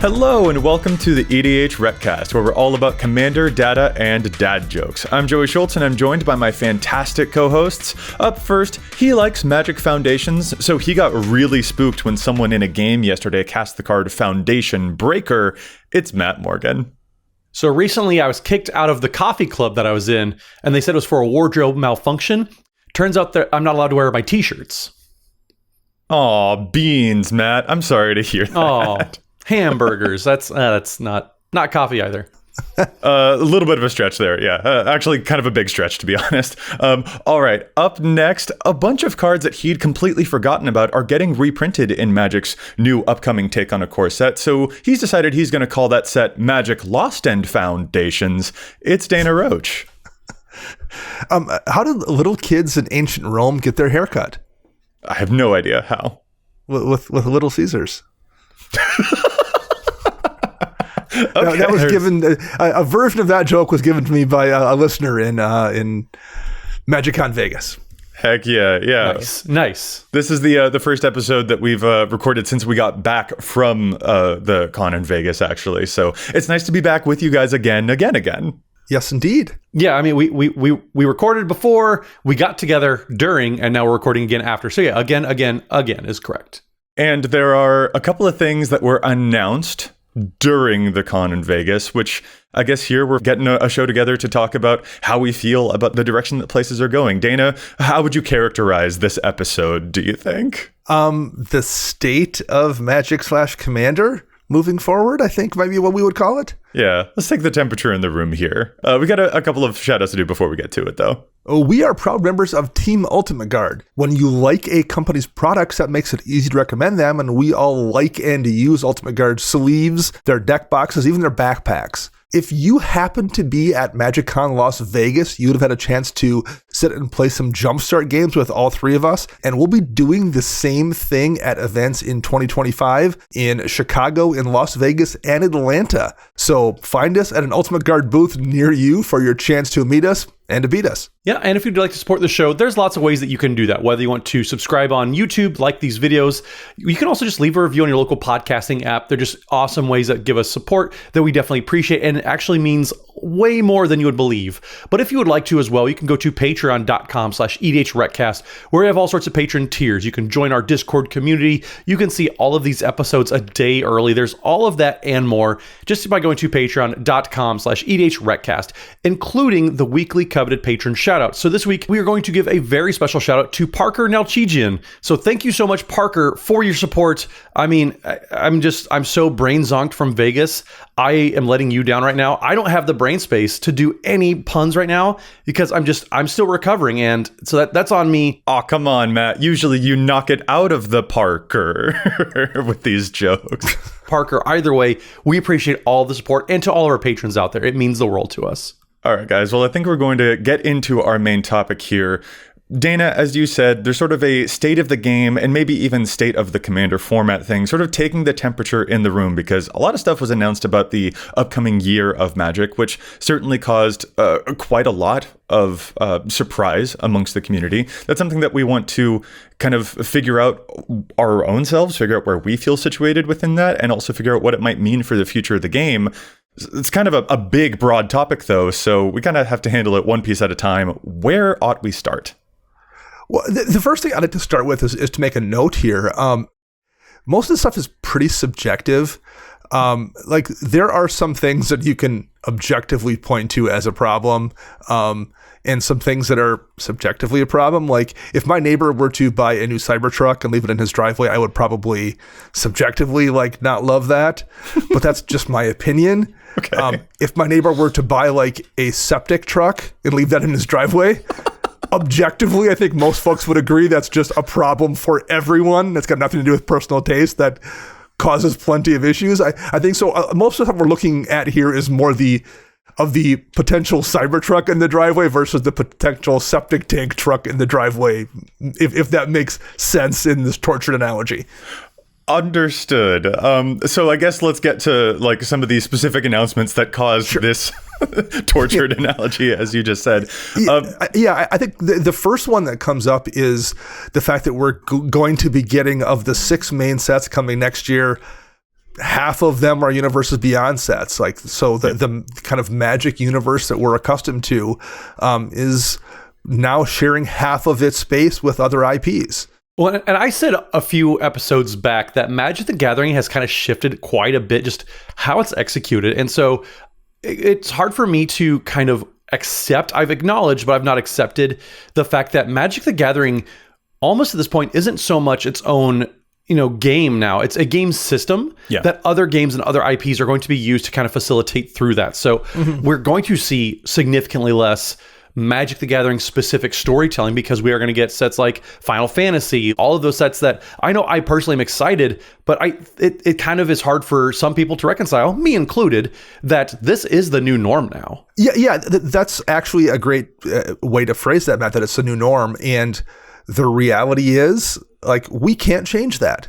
Hello and welcome to the EDHRECast, where we're all about Commander, data, and dad jokes. I'm Joey Schultz and I'm joined by my fantastic co-hosts. Up first, he likes Magic Foundations, so he got really spooked when someone in a game yesterday cast the card Foundation Breaker. It's Matt Morgan. So recently I was kicked out of the coffee club that I was in, and they said it was for a wardrobe malfunction. Turns out that I'm not allowed to wear my t-shirts. Aw, beans, Matt. I'm sorry to hear that. Oh, hamburgers. That's not coffee either. A little bit of a stretch there, yeah. Actually, kind of a big stretch, to be honest. All right, up next, a bunch of cards that he'd completely forgotten about are getting reprinted in Magic's new upcoming Take on a Core set, so he's decided he's going to call that set Magic Lost End Foundations. It's Dana Roach. How did little kids in ancient Rome get their haircut? I have no idea how. With Little Caesars. Okay. That was given. A version of that joke was given to me by a listener in MagicCon Vegas. Heck yeah. Nice. This is the first episode that we've recorded since we got back from the con in Vegas, actually. So it's nice to be back with you guys again. Yes, indeed. Yeah, I mean, we recorded before, we got together during, and now we're recording again after. So yeah, again is correct. And there are a couple of things that were announced during the con in Vegas, which I guess here we're getting a show together to talk about how we feel about the direction that places are going. Dana, how would you characterize this episode, do you think? The state of Magic / Commander moving forward, I think might be what we would call it. Yeah, let's take the temperature in the room here. We got a couple of shout outs to do before we get to it, though. We are proud members of Team Ultimate Guard. When you like a company's products, that makes it easy to recommend them, and we all like and use Ultimate Guard sleeves, their deck boxes, even their backpacks. If you happen to be at MagicCon Las Vegas, you would have had a chance to sit and play some Jumpstart games with all three of us, and we'll be doing the same thing at events in 2025 in Chicago, in Las Vegas, and Atlanta. So find us at an Ultimate Guard booth near you for your chance to meet us and to beat us. Yeah, and if you'd like to support the show, there's lots of ways that you can do that. Whether you want to subscribe on YouTube, like these videos, you can also just leave a review on your local podcasting app. They're just awesome ways that give us support that we definitely appreciate, and it actually means way more than you would believe. But if you would like to as well, you can go to patreon.com/EDHRECast, where we have all sorts of patron tiers. You can join our Discord community. You can see all of these episodes a day early. There's all of that and more just by going to patreon.com/EDHRECast, including the weekly coveted patron shout-out. So this week, we are going to give a very special shout-out to Parker Nalchigian. So thank you so much, Parker, for your support. I mean, I'm so brain zonked from Vegas. I am letting you down right now. I don't have the brain space to do any puns right now because I'm still recovering, and so that's on me. Oh, come on, Matt. Usually you knock it out of the Parker with these jokes. Parker, either way, we appreciate all the support, and to all of our patrons out there, it means the world to us. All right, guys. Well, I think we're going to get into our main topic here. Dana, as you said, there's sort of a state of the game and maybe even state of the Commander format thing, sort of taking the temperature in the room, because a lot of stuff was announced about the upcoming year of Magic, which certainly caused quite a lot of surprise amongst the community. That's something that we want to kind of figure out our own selves, figure out where we feel situated within that, and also figure out what it might mean for the future of the game. It's kind of a big, broad topic, though, so we kind of have to handle it one piece at a time. Where ought we start? Well, the first thing I'd like to start with is to make a note here. Most of the stuff is pretty subjective. Like, there are some things that you can objectively point to as a problem, and some things that are subjectively a problem. Like, if my neighbor were to buy a new Cybertruck and leave it in his driveway, I would probably subjectively, not love that. But that's just my opinion. Okay. If my neighbor were to buy, a septic truck and leave that in his driveway, objectively, I think most folks would agree that's just a problem for everyone. That's got nothing to do with personal taste. That causes plenty of issues. I think so. Most of the stuff we're looking at here is more of the potential Cybertruck in the driveway versus the potential septic tank truck in the driveway, if that makes sense in this tortured analogy. Understood. So I guess let's get to some of these specific announcements that caused this tortured analogy, as you just said. I think the first one that comes up is the fact that we're going to be getting, of the 6 main sets coming next year, half of them are Universes Beyond sets. Like, so the kind of Magic universe that we're accustomed to is now sharing half of its space with other IPs. Well, and I said a few episodes back that Magic the Gathering has kind of shifted quite a bit, just how it's executed. And so it's hard for me to kind of accept. I've acknowledged, but I've not accepted the fact that Magic the Gathering almost at this point isn't so much its own game now. It's a game system that other games and other IPs are going to be used to kind of facilitate through that. So we're going to see significantly less Magic the Gathering specific storytelling because we are going to get sets like Final Fantasy, all of those sets that I know I personally am excited, but it kind of is hard for some people to reconcile, me included, that this is the new norm now. Yeah, that's actually a great way to phrase that, Matt, that it's the new norm. And the reality is, like, we can't change that.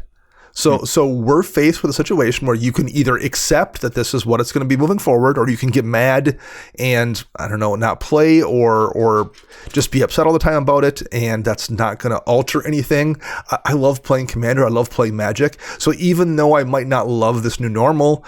So we're faced with a situation where you can either accept that this is what it's going to be moving forward, or you can get mad and, I don't know, not play or just be upset all the time about it, and that's not going to alter anything. I love playing Commander. I love playing Magic. So even though I might not love this new normal,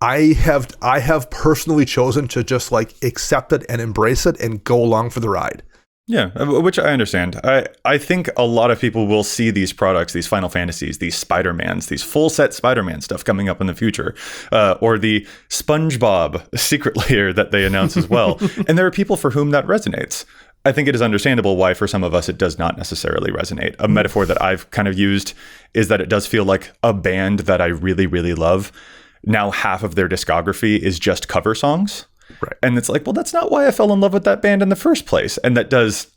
I have personally chosen to just like accept it and embrace it and go along for the ride. Yeah, which I understand. I think a lot of people will see these products, these Final Fantasies, these Spider-Mans, these full set Spider-Man stuff coming up in the future, or the SpongeBob secret layer that they announce as well. And there are people for whom that resonates. I think it is understandable why for some of us it does not necessarily resonate. A metaphor that I've kind of used is that it does feel like a band that I really, really love. Now half of their discography is just cover songs. Right. And it's like, well, that's not why I fell in love with that band in the first place. And that does,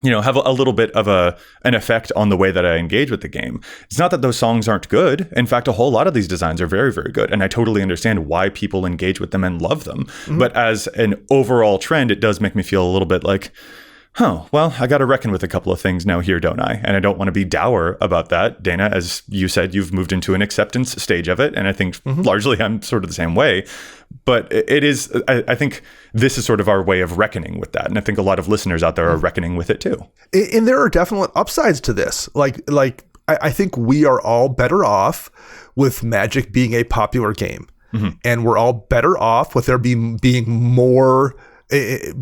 have a little bit of an effect on the way that I engage with the game. It's not that those songs aren't good. In fact, a whole lot of these designs are very, very good. And I totally understand why people engage with them and love them. Mm-hmm. But as an overall trend, it does make me feel a little bit like, well, I got to reckon with a couple of things now here, don't I? And I don't want to be dour about that. Dana, as you said, you've moved into an acceptance stage of it. And I think largely I'm sort of the same way. But it is, I think this is sort of our way of reckoning with that. And I think a lot of listeners out there are reckoning with it too. And there are definite upsides to this. Like I think we are all better off with Magic being a popular game. Mm-hmm. And we're all better off with there being more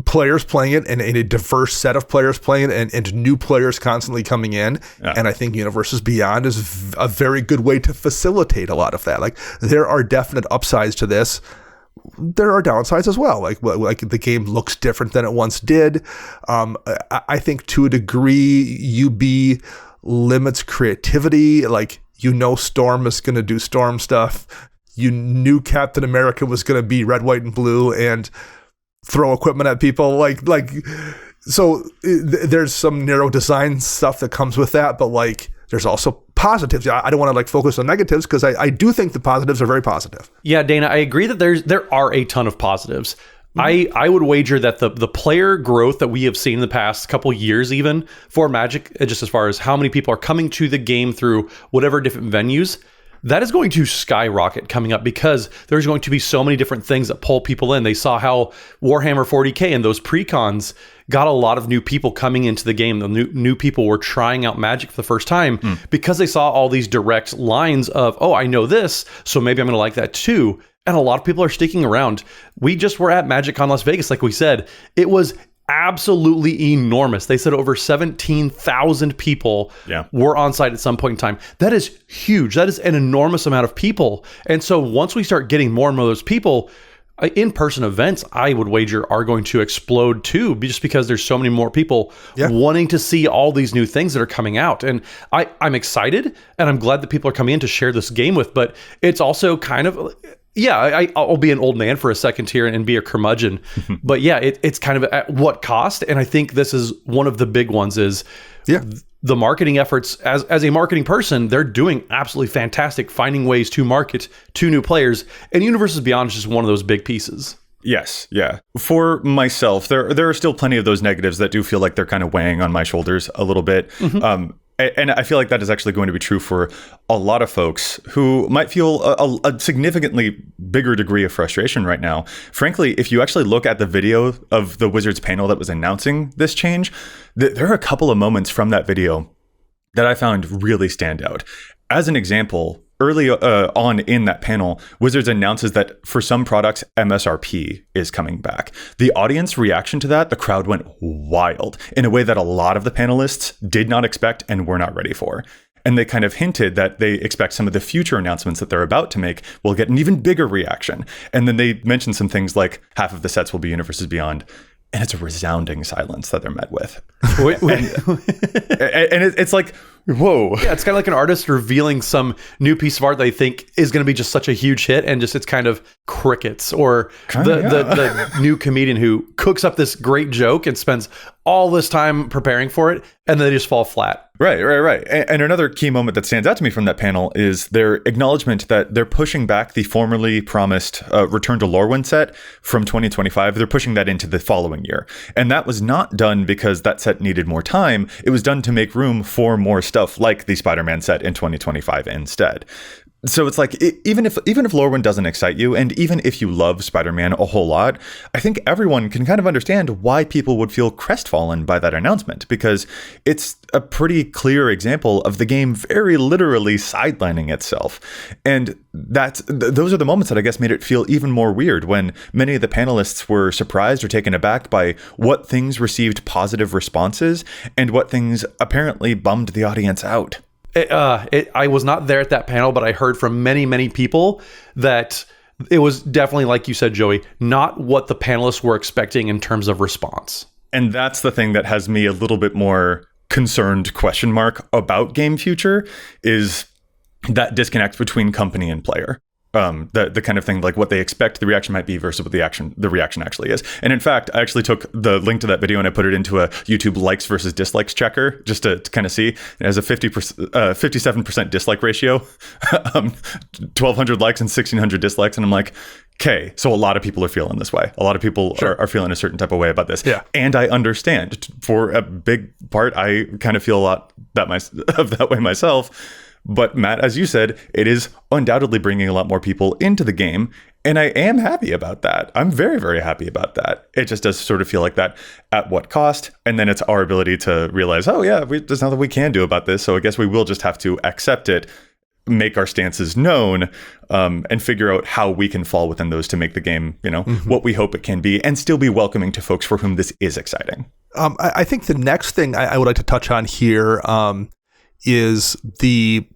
players playing it and a diverse set of players playing it and new players constantly coming in. Yeah. And I think Universes Beyond is a very good way to facilitate a lot of that. Like, there are definite upsides to this. There are downsides as well. Like the game looks different than it once did. I think to a degree, UB limits creativity. Like, Storm is going to do Storm stuff. You knew Captain America was going to be red, white, and blue and throw equipment at people. So there's some narrow design stuff that comes with that, but like, there's also positives. I don't want to focus on negatives because I do think the positives are very positive. Yeah, Dana, I agree that there are a ton of positives. Mm-hmm. I would wager that the player growth that we have seen in the past couple years, even for Magic, just as far as how many people are coming to the game through whatever different venues, that is going to skyrocket coming up because there's going to be so many different things that pull people in. They saw how Warhammer 40K and those pre-cons got a lot of new people coming into the game. The new people were trying out Magic for the first time because they saw all these direct lines of, oh, I know this, so maybe I'm going to like that too. And a lot of people are sticking around. We just were at MagicCon Las Vegas, like we said. It was absolutely enormous. They said over 17,000 people were on site at some point in time. That is huge. That is an enormous amount of people. And so once we start getting more and more of those people, in-person events, I would wager, are going to explode too, just because there's so many more people wanting to see all these new things that are coming out. And I'm excited, and I'm glad that people are coming in to share this game with, but it's also kind of... Yeah, I'll be an old man for a second here and be a curmudgeon. But yeah, it's kind of at what cost? And I think this is one of the big ones is the marketing efforts. As a marketing person, they're doing absolutely fantastic, finding ways to market to new players. And Universes Beyond is just one of those big pieces. Yes, yeah. For myself, there are still plenty of those negatives that do feel like they're kind of weighing on my shoulders a little bit. And I feel like that is actually going to be true for a lot of folks who might feel a significantly bigger degree of frustration right now. Frankly, if you actually look at the video of the Wizards panel that was announcing this change, there are a couple of moments from that video that I found really stand out. As an example, early on in that panel, Wizards announces that for some products, MSRP is coming back. The audience reaction to that, the crowd went wild in a way that a lot of the panelists did not expect and were not ready for. And they kind of hinted that they expect some of the future announcements that they're about to make will get an even bigger reaction. And then they mentioned some things like half of the sets will be Universes Beyond. And it's a resounding silence that they're met with. And it's like, whoa. Yeah, it's kind of like an artist revealing some new piece of art they think is going to be just such a huge hit, and just it's kind of crickets. Or the new comedian who cooks up this great joke and spends all this time preparing for it, and then they just fall flat. Right. And another key moment that stands out to me from that panel is their acknowledgement that they're pushing back the formerly promised Return to Lorwyn set from 2025. They're pushing that into the following year. And that was not done because that set needed more time. It was done to make room for more stuff like the Spider-Man set in 2025 instead. So it's like, even if Lorwyn doesn't excite you, and even if you love Spider-Man a whole lot, I think everyone can kind of understand why people would feel crestfallen by that announcement, because it's a pretty clear example of the game very literally sidelining itself. And those are the moments that I guess made it feel even more weird, when many of the panelists were surprised or taken aback by what things received positive responses and what things apparently bummed the audience out. I was not there at that panel, but I heard from many, many people that it was definitely, like you said, Joey, not what the panelists were expecting in terms of response. And that's the thing that has me a little bit more concerned about game future, is that disconnect between company and player. The kind of thing, like what they expect the reaction might be versus what the reaction actually is. And in fact, I actually took the link to that video and I put it into a YouTube likes versus dislikes checker just to kind of see. It has a 57% dislike ratio, 1,200 likes and 1,600 dislikes. And I'm like, okay, so a lot of people are feeling this way. A lot of people are feeling a certain type of way about this. Yeah. And I understand. For a big part, I kind of feel a lot that way myself. But Matt, as you said, it is undoubtedly bringing a lot more people into the game. And I am happy about that. I'm very, very happy about that. It just does sort of feel like that at what cost? And then it's our ability to realize, oh yeah, there's nothing we can do about this. So I guess we will just have to accept it, make our stances known, and figure out how we can fall within those to make the game, what we hope it can be, and still be welcoming to folks for whom this is exciting. I think the next thing I would like to touch on here is the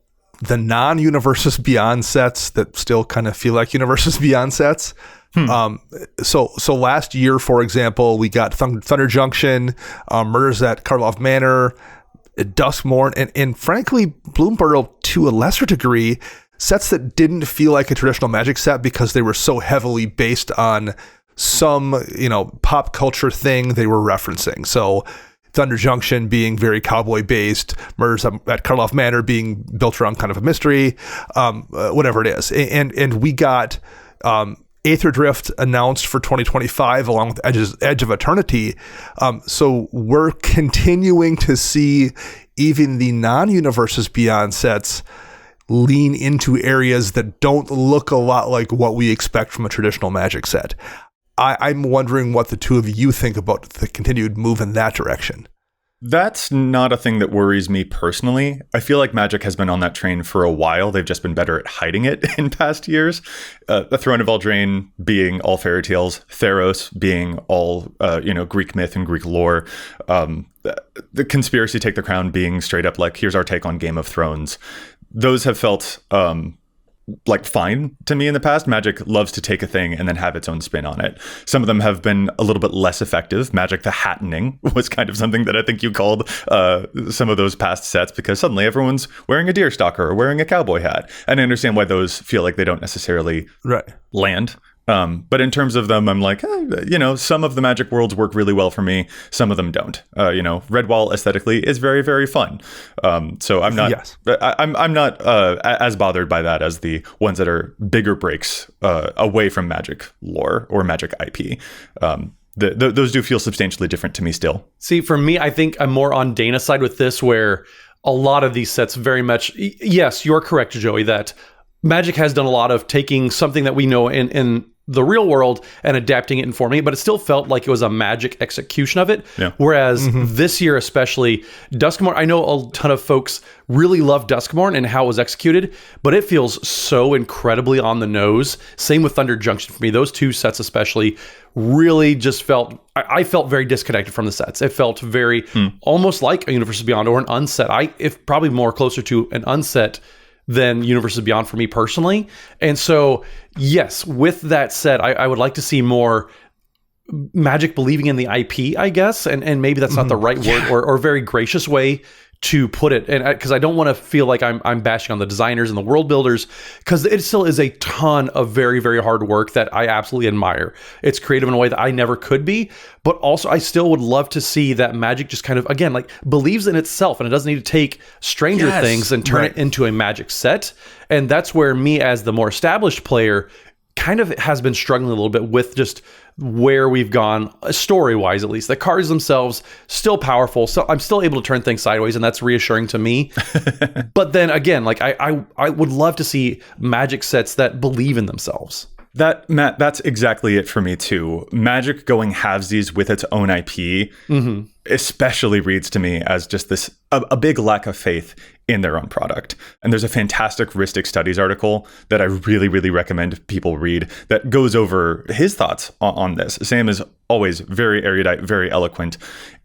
non-Universes Beyond sets that still kind of feel like Universes Beyond sets. So last year, for example, we got Thunder Junction, Murders at Karloff Manor, Duskmorn, and frankly, Bloomburrow to a lesser degree, sets that didn't feel like a traditional Magic set because they were so heavily based on some, pop culture thing they were referencing. So Thunder Junction being very cowboy based, Murders at Karloff Manor being built around kind of a mystery, whatever it is. And we got Aether Drift announced for 2025 along with Edge of Eternity. So we're continuing to see even the non-Universes Beyond sets lean into areas that don't look a lot like what we expect from a traditional Magic set. I'm wondering what the two of you think about the continued move in that direction. That's not a thing that worries me personally. I feel like Magic has been on that train for a while. They've just been better at hiding it in past years. The Throne of Eldraine being all fairy tales, Theros being all Greek myth and Greek lore. The Conspiracy Take the Crown being straight up like, here's our take on Game of Thrones. Those have felt like fine to me in the past. Magic loves to take a thing and then have its own spin on it. Some of them have been a little bit less effective. Magic the Hattening was kind of something that I think you called some of those past sets, because suddenly everyone's wearing a deerstalker or wearing a cowboy hat. And I understand why those feel like they don't necessarily land. But in terms of them, I'm like, some of the Magic worlds work really well for me. Some of them don't. Redwall aesthetically is very, very fun. So I'm not, I'm not as bothered by that as the ones that are bigger breaks away from Magic lore or Magic IP. Those do feel substantially different to me still. See, for me, I think I'm more on Dana's side with this, where a lot of these sets very much, yes, you're correct, Joey, that Magic has done a lot of taking something that we know in the real world and adapting it and forming it, but it still felt like it was a Magic execution of it. Yeah. Whereas this year, especially, Duskmourn, I know a ton of folks really love Duskmourn and how it was executed, but it feels so incredibly on the nose. Same with Thunder Junction for me. Those two sets especially really just felt, I felt very disconnected from the sets. It felt very almost like a Universes Beyond or an unset. If probably more closer to an unset than Universes Beyond for me personally. And so, yes, with that said, I would like to see more Magic believing in the IP, I guess, and maybe that's not the right word or very gracious way to put it, and because I don't want to feel like I'm bashing on the designers and the world builders, because it still is a ton of very, very hard work that I absolutely admire. It's creative in a way that I never could be, but also I still would love to see that Magic just kind of, again, like believes in itself, and it doesn't need to take Stranger Things and turn it into a Magic set. And that's where me as the more established player kind of has been struggling a little bit with just where we've gone story-wise, at least. The cards themselves still powerful, so I'm still able to turn things sideways, and that's reassuring to me. But then again, like I would love to see Magic sets that believe in themselves. That, Matt, that's exactly it for me too. Magic going halvesies with its own IP especially reads to me as just this a big lack of faith in their own product. And there's a fantastic Ristic Studies article that I really, really recommend people read that goes over his thoughts on this. Sam is always very erudite, very eloquent.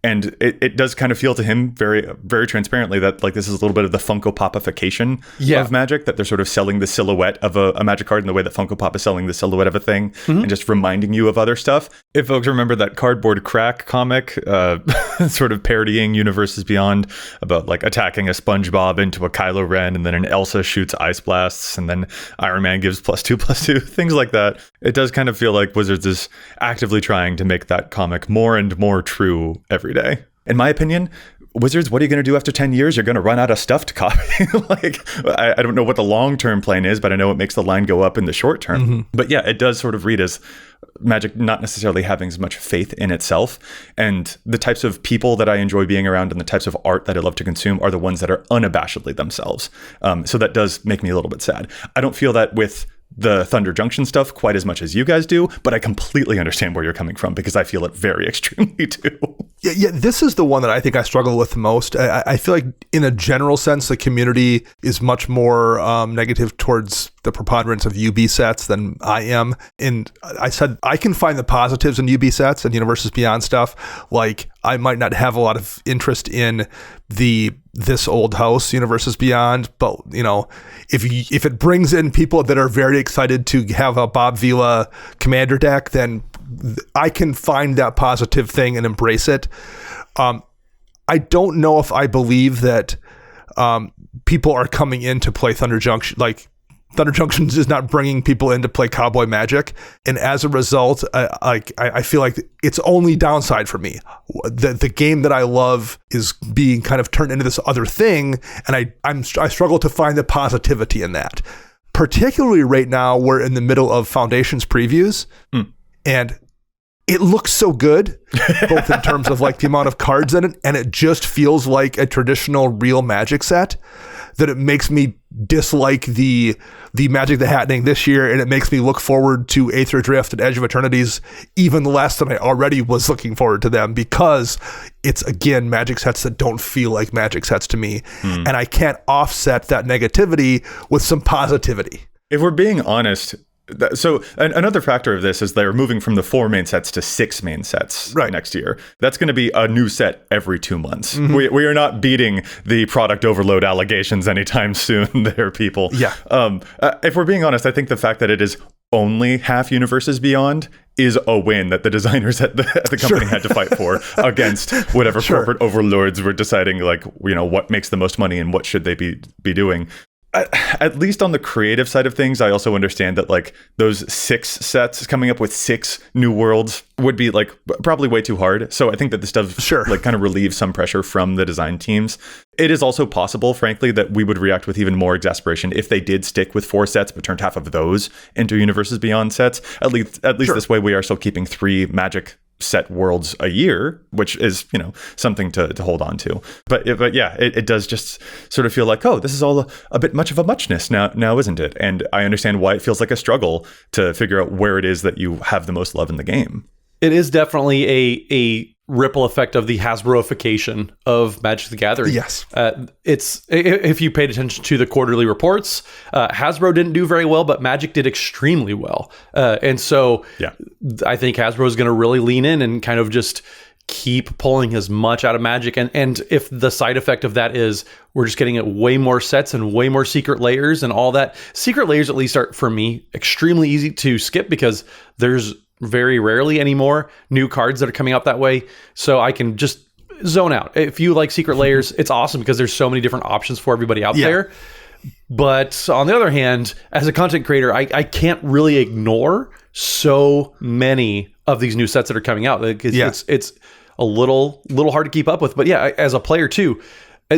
And it does kind of feel to him very, very transparently that like this is a little bit of the Funko Popification of Magic, that they're sort of selling the silhouette of a Magic card in the way that Funko Pop is selling the silhouette of a thing and just reminding you of other stuff. If folks remember that Cardboard Crack comic, sort of parodying Universes Beyond about like attacking a SpongeBob into a Kylo Ren, and then an Elsa shoots ice blasts, and then Iron Man gives +2/+2, things like that. It does kind of feel like Wizards is actively trying to make that comic more and more true every day. In my opinion, Wizards, what are you going to do after 10 years? You're going to run out of stuff to copy. I don't know what the long-term plan is, but I know it makes the line go up in the short term. But yeah, it does sort of read as Magic not necessarily having as much faith in itself. And the types of people that I enjoy being around and the types of art that I love to consume are the ones that are unabashedly themselves. So that does make me a little bit sad. I don't feel that with the Thunder Junction stuff quite as much as you guys do, but I completely understand where you're coming from because I feel it very extremely too. Yeah, this is the one that I think I struggle with the most. I feel like in a general sense, the community is much more negative towards the preponderance of UB sets than I am. And I said I can find the positives in UB sets and Universes Beyond stuff. Like I might not have a lot of interest in this old house Universes Beyond, but you know, if it brings in people that are very excited to have a Bob Vila commander deck, then I can find that positive thing and embrace it. I don't know if I believe that people are coming in to play Thunder Junction. Like Thunder Junction is not bringing people in to play Cowboy Magic, and as a result, I feel like it's only downside for me. The game that I love is being kind of turned into this other thing, and I struggle to find the positivity in that. Particularly right now, we're in the middle of Foundations previews, and it looks so good, both in terms of like the amount of cards in it, and it just feels like a traditional real Magic set, that it makes me dislike the Magic that's happening this year, and it makes me look forward to Aether Drift and Edge of Eternities even less than I already was looking forward to them, because it's, again, Magic sets that don't feel like Magic sets to me, and I can't offset that negativity with some positivity. If we're being honest, so another factor of this is they're moving from the 4 main sets to 6 main sets next year. That's going to be a new set every 2 months. We are not beating the product overload allegations anytime soon there, people. Yeah. If we're being honest, I think the fact that it is only half Universes Beyond is a win that the designers at the company had to fight for against whatever corporate overlords were deciding, like, you know, what makes the most money and what should they be doing. At least on the creative side of things, I also understand that like those 6 sets, coming up with 6 new worlds would be like probably way too hard. So I think that this does like kind of relieve some pressure from the design teams. It is also possible, frankly, that we would react with even more exasperation if they did stick with 4 sets, but turned half of those into Universes Beyond sets. At least this way we are still keeping 3 Magic set worlds a year, which is, something to hold on to. But yeah, it does just sort of feel like, oh, this is all a bit much of a muchness now, isn't it? And I understand why it feels like a struggle to figure out where it is that you have the most love in the game. It is definitely a ripple effect of the Hasbroification of Magic the Gathering. Yes. If you paid attention to the quarterly reports, Hasbro didn't do very well, but Magic did extremely well. And so I think Hasbro is going to really lean in and kind of just keep pulling as much out of Magic. And if the side effect of that is we're just getting way more sets and way more secret layers and all that, secret layers at least are, for me, extremely easy to skip because there's very rarely anymore new cards that are coming out that way. So I can just zone out. If you like secret layers, it's awesome because there's so many different options for everybody out there. But on the other hand, as a content creator, I can't really ignore so many of these new sets that are coming out. It's a little hard to keep up with. But yeah, as a player too,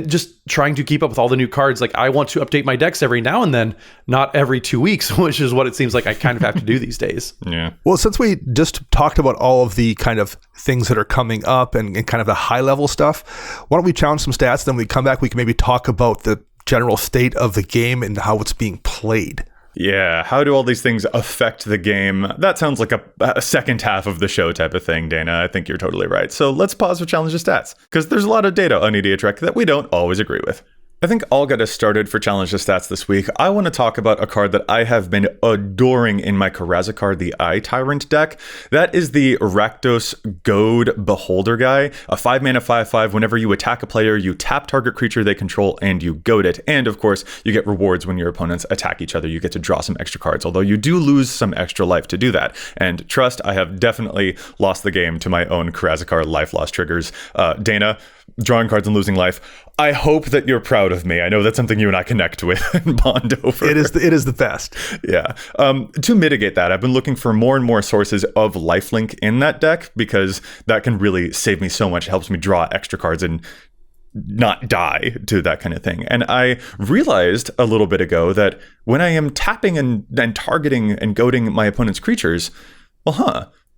just trying to keep up with all the new cards. Like I want to update my decks every now and then, not every 2 weeks, which is what it seems like I kind of have to do these days. Yeah. Well, since we just talked about all of the kind of things that are coming up and kind of the high level stuff, why don't we challenge some stats? Then when we come back, we can maybe talk about the general state of the game and how it's being played. Yeah, how do all these things affect the game? That sounds like a second half of the show type of thing, Dana. I think you're totally right. So let's pause for Challenge the Stats, because there's a lot of data on EDHREC that we don't always agree with. I think I'll get us started for Challenge the Stats this week. I want to talk about a card that I have been adoring in my Karazakar the Eye Tyrant deck. That is the Rakdos Goad Beholder guy. A 5-mana 5/5. Whenever you attack a player, you tap target creature they control and you goad it. And of course, you get rewards when your opponents attack each other. You get to draw some extra cards, although you do lose some extra life to do that. And trust, I have definitely lost the game to my own Karazakar life loss triggers. Dana, drawing cards and losing life. I hope that you're proud of me. I know that's something you and I connect with and bond over. It is the best. Yeah. To mitigate that, I've been looking for more and more sources of lifelink in that deck because that can really save me so much. It helps me draw extra cards and not die to that kind of thing. And I realized a little bit ago that when I am tapping and targeting and goading my opponent's creatures,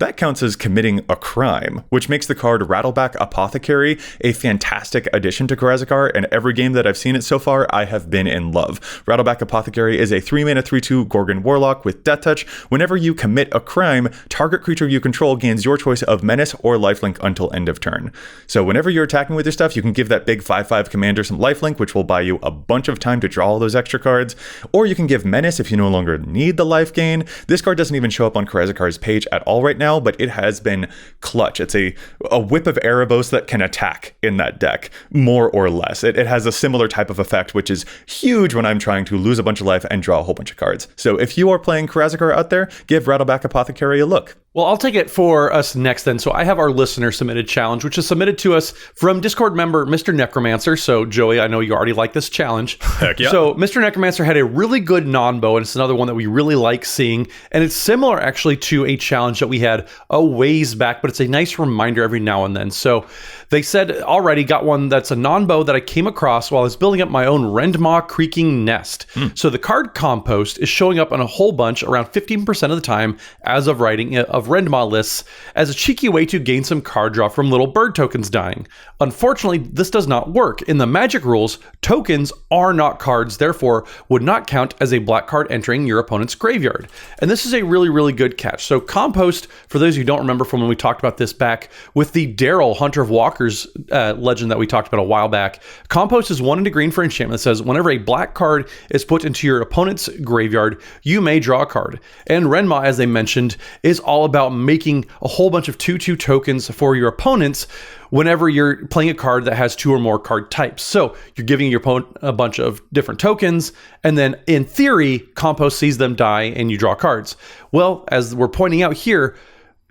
that counts as committing a crime, which makes the card Rattleback Apothecary a fantastic addition to Karazakar, and every game that I've seen it so far, I have been in love. Rattleback Apothecary is a 3-mana 3/2 Gorgon Warlock with Death Touch. Whenever you commit a crime, target creature you control gains your choice of Menace or Lifelink until end of turn. So whenever you're attacking with your stuff, you can give that big 5/5 commander some Lifelink, which will buy you a bunch of time to draw all those extra cards, or you can give Menace if you no longer need the life gain. This card doesn't even show up on Karazakar's page at all right now, but it has been clutch. It's a whip of Erebos that can attack in that deck, more or less. It has a similar type of effect, which is huge when I'm trying to lose a bunch of life and draw a whole bunch of cards. So if you are playing Karazakar out there, give Rattleback Apothecary a look. Well, I'll take it for us next then. So I have our listener submitted challenge, which is submitted to us from Discord member Mr. Necromancer. So Joey, I know you already like this challenge. Heck yeah. So Mr. Necromancer had a really good non-bow, and it's another one that we really like seeing. And it's similar actually to a challenge that we had a ways back, but it's a nice reminder every now and then. So they said already got one that's a non-bow that I came across while I was building up my own Rendmaw Creaking Nest. So the card Compost is showing up on a whole bunch around 15% of the time as of writing of Rendmaw lists as a cheeky way to gain some card draw from little bird tokens dying. Unfortunately, this does not work. In the Magic rules, tokens are not cards, therefore would not count as a black card entering your opponent's graveyard. And this is a really, really good catch. So Compost, for those who don't remember from when we talked about this back with the Daryl Hunter of Walker's legend that we talked about a while back, Compost is 1 into green for enchantment that says whenever a black card is put into your opponent's graveyard, you may draw a card. And Rendmaw, as they mentioned, is all about making a whole bunch of 2/2 tokens for your opponents whenever you're playing a card that has 2 or more card types. So you're giving your opponent a bunch of different tokens, and then in theory, Compost sees them die and you draw cards. Well, as we're pointing out here,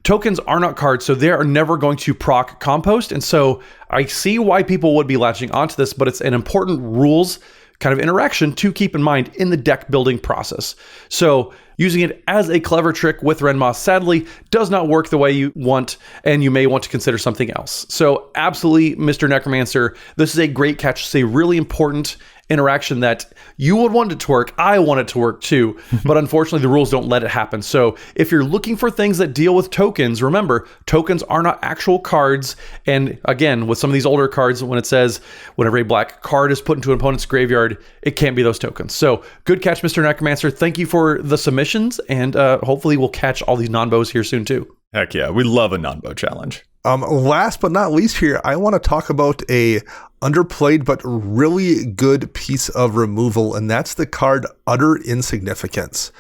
tokens are not cards, so they are never going to proc Compost. And so I see why people would be latching onto this, but it's an important rules kind of interaction to keep in mind in the deck building process. So using it as a clever trick with Rendmaw sadly does not work the way you want, and you may want to consider something else. So absolutely, Mr. Necromancer, this is a great catch. It's a really important interaction that you would want it to work. I want it to work too, but unfortunately the rules don't let it happen. So if you're looking for things that deal with tokens, remember, tokens are not actual cards. And again, with some of these older cards, when it says whenever a black card is put into an opponent's graveyard, it can't be those tokens. So good catch, Mr. Necromancer. Thank you for the submissions, and hopefully we'll catch all these non-bows here soon too. Heck yeah, we love a non-bow challenge. Last but not least here, I want to talk about a underplayed but really good piece of removal, and that's the card Utter Insignificance.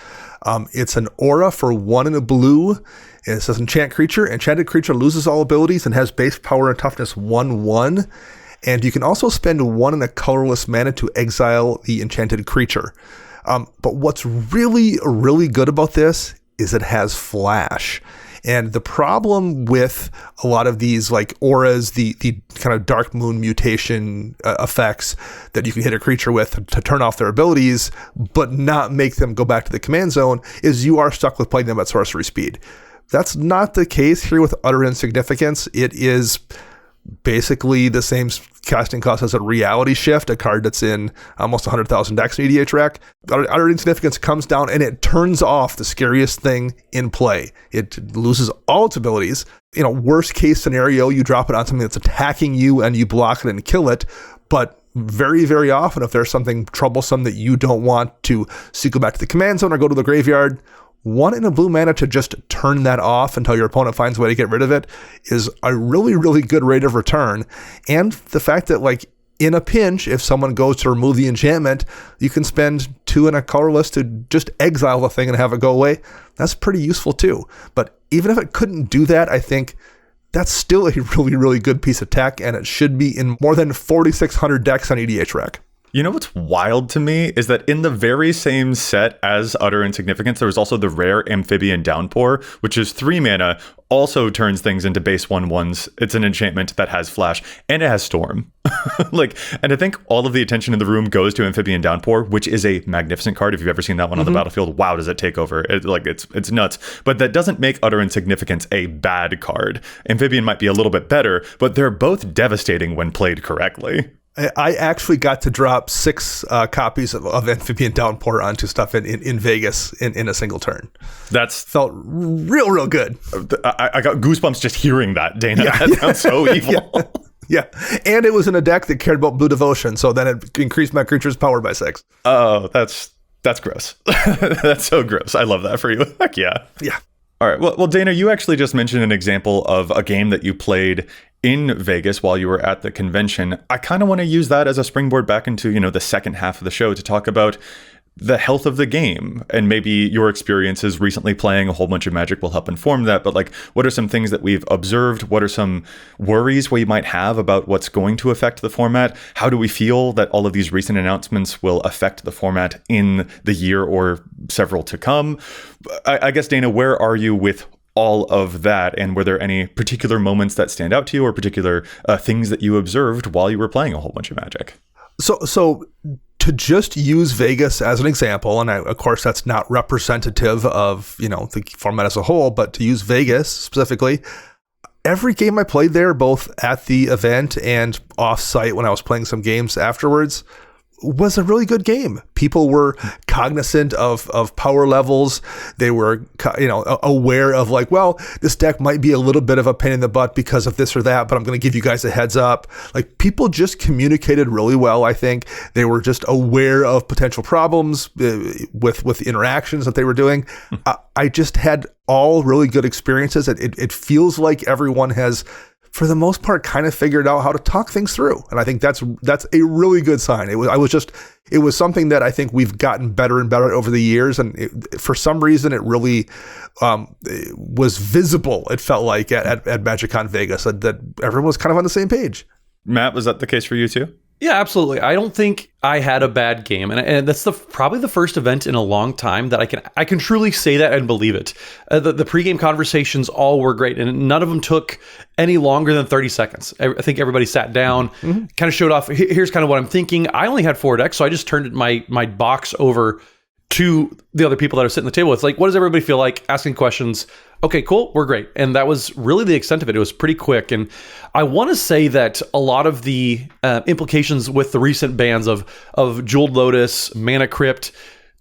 It's an aura for 1 and a blue. It says enchant creature. Enchanted creature loses all abilities and has base power and toughness 1/1. And you can also spend 1 and a colorless mana to exile the enchanted creature. But what's really, really good about this is it has flash. And the problem with a lot of these like auras, the kind of dark moon mutation effects that you can hit a creature with to turn off their abilities, but not make them go back to the command zone, is you are stuck with playing them at sorcery speed. That's not the case here with Utter Insignificance. It is basically the same casting cost as a Reality Shift, a card that's in almost 100,000 decks in EDHREC. Utter Insignificance comes down and it turns off the scariest thing in play. It loses all its abilities. Worst case scenario, you drop it on something that's attacking you and you block it and kill it. But very, very often, if there's something troublesome that you don't want to see go back to the command zone or go to the graveyard, 1 and a blue mana to just turn that off until your opponent finds a way to get rid of it is a really, really good rate of return. And the fact that, like, in a pinch, if someone goes to remove the enchantment, you can spend 2 and a colorless to just exile the thing and have it go away. That's pretty useful too. But even if it couldn't do that, I think that's still a really, really good piece of tech, and it should be in more than 4,600 decks on EDHREC. You know what's wild to me is that in the very same set as Utter Insignificance, there was also the rare Amphibian Downpour, which is 3 mana, also turns things into base 1/1s. It's an enchantment that has flash, and it has Storm. And I think all of the attention in the room goes to Amphibian Downpour, which is a magnificent card. If you've ever seen that one on the battlefield, wow, does it take over? It's nuts. But that doesn't make Utter Insignificance a bad card. Amphibian might be a little bit better, but they're both devastating when played correctly. I actually got to drop 6 copies of Amphibian Downpour onto stuff in Vegas in a single turn. That's felt real good. I got goosebumps just hearing that, Dana. Yeah, that sounds so evil. Yeah, and it was in a deck that cared about Blue Devotion, so then it increased my creature's power by 6. Oh, that's gross. That's so gross. I love that for you. Heck yeah. Yeah. All right. Well, Dana, you actually just mentioned an example of a game that you played in Vegas while you were at the convention. I kind of want to use that as a springboard back into, the second half of the show to talk about the health of the game, and maybe your experiences recently playing a whole bunch of Magic will help inform that. But like, what are some things that we've observed? What are some worries we might have about what's going to affect the format? How do we feel that all of these recent announcements will affect the format in the year or several to come? I guess, Dana, where are you with all of that? And were there any particular moments that stand out to you, or particular things that you observed while you were playing a whole bunch of Magic? So to just use Vegas as an example, and of course that's not representative of, the format as a whole, but to use Vegas specifically, every game I played there, both at the event and off-site when I was playing some games afterwards, was a really good game. People were cognizant of power levels. They were, aware of like, well, this deck might be a little bit of a pain in the butt because of this or that, but I'm going to give you guys a heads up. Like, people just communicated really well. I think they were just aware of potential problems with interactions that they were doing. I just had all really good experiences. It feels like everyone has, for the most part, kind of figured out how to talk things through. And I think that's a really good sign. It was something that I think we've gotten better and better over the years. And for some reason, it really was visible, it felt like, at MagicCon Vegas, that everyone was kind of on the same page. Matt, was that the case for you too? Yeah, absolutely. I don't think I had a bad game, and that's probably the first event in a long time that I can truly say that and believe it. The pregame conversations all were great, and none of them took any longer than 30 seconds. I think everybody sat down, kind of showed off. Here's kind of what I'm thinking. I only had 4 decks, so I just turned my box over to the other people that are sitting at the table. It's like, what does everybody feel like? Asking questions. Okay, cool. We're great. And that was really the extent of it. It was pretty quick. And I want to say that a lot of the implications with the recent bans of Jeweled Lotus, Mana Crypt,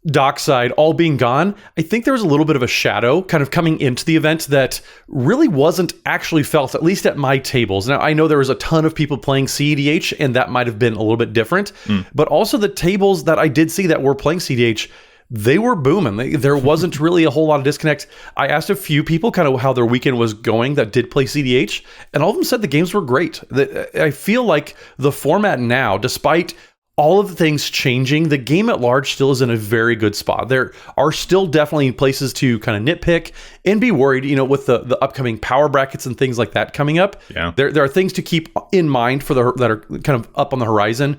Dockside all being gone, I think there was a little bit of a shadow kind of coming into the event that really wasn't actually felt, at least at my tables. Now, I know there was a ton of people playing CEDH, and that might have been a little bit different. But also the tables that I did see that were playing CEDH, they were booming. There wasn't really a whole lot of disconnect. I asked a few people kind of how their weekend was going that did play CEDH, and all of them said the games were great. I feel like the format now, despite all of the things changing, the game at large still is in a very good spot. There are still definitely places to kind of nitpick and be worried, with the upcoming power brackets and things like that coming up. Yeah. There are things to keep in mind that are kind of up on the horizon.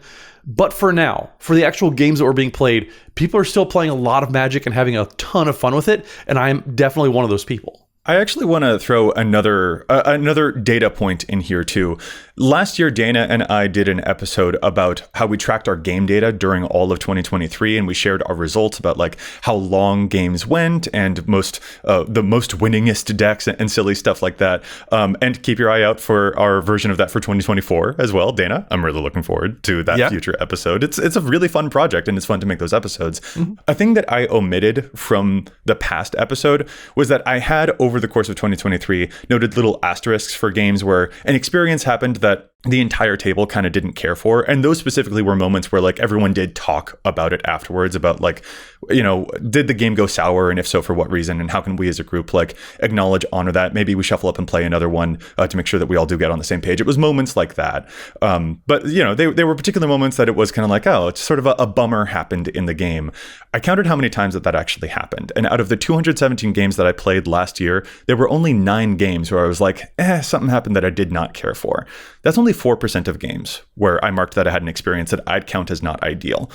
But for now, for the actual games that were being played, people are still playing a lot of Magic and having a ton of fun with it. And I'm definitely one of those people. I actually want to throw another data point in here too. Last year, Dana and I did an episode about how we tracked our game data during all of 2023, and we shared our results about like how long games went and the most winningest decks and silly stuff like that. And keep your eye out for our version of that for 2024 as well, Dana. I'm really looking forward to that future episode. It's a really fun project, and it's fun to make those episodes. Mm-hmm. A thing that I omitted from the past episode was that I had over the course of 2023 noted little asterisks for games where an experience happened that the entire table kind of didn't care for. And those specifically were moments where like everyone did talk about it afterwards, about like, did the game go sour? And if so, for what reason? And how can we as a group like acknowledge, honor that? Maybe we shuffle up and play another one to make sure that we all do get on the same page. It was moments like that. But they were particular moments that it was kind of like, oh, it's sort of a bummer happened in the game. I counted how many times that actually happened. And out of the 217 games that I played last year, there were only 9 games where I was like, something happened that I did not care for. That's only 4% of games where I marked that I had an experience that I'd count as not ideal.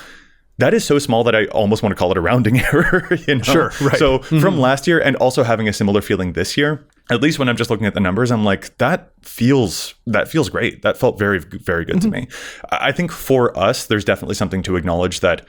That is so small that I almost want to call it a rounding error. Sure, right. So from last year and also having a similar feeling this year, at least when I'm just looking at the numbers, I'm like, that feels great. That felt very, very good to me. I think for us, there's definitely something to acknowledge that,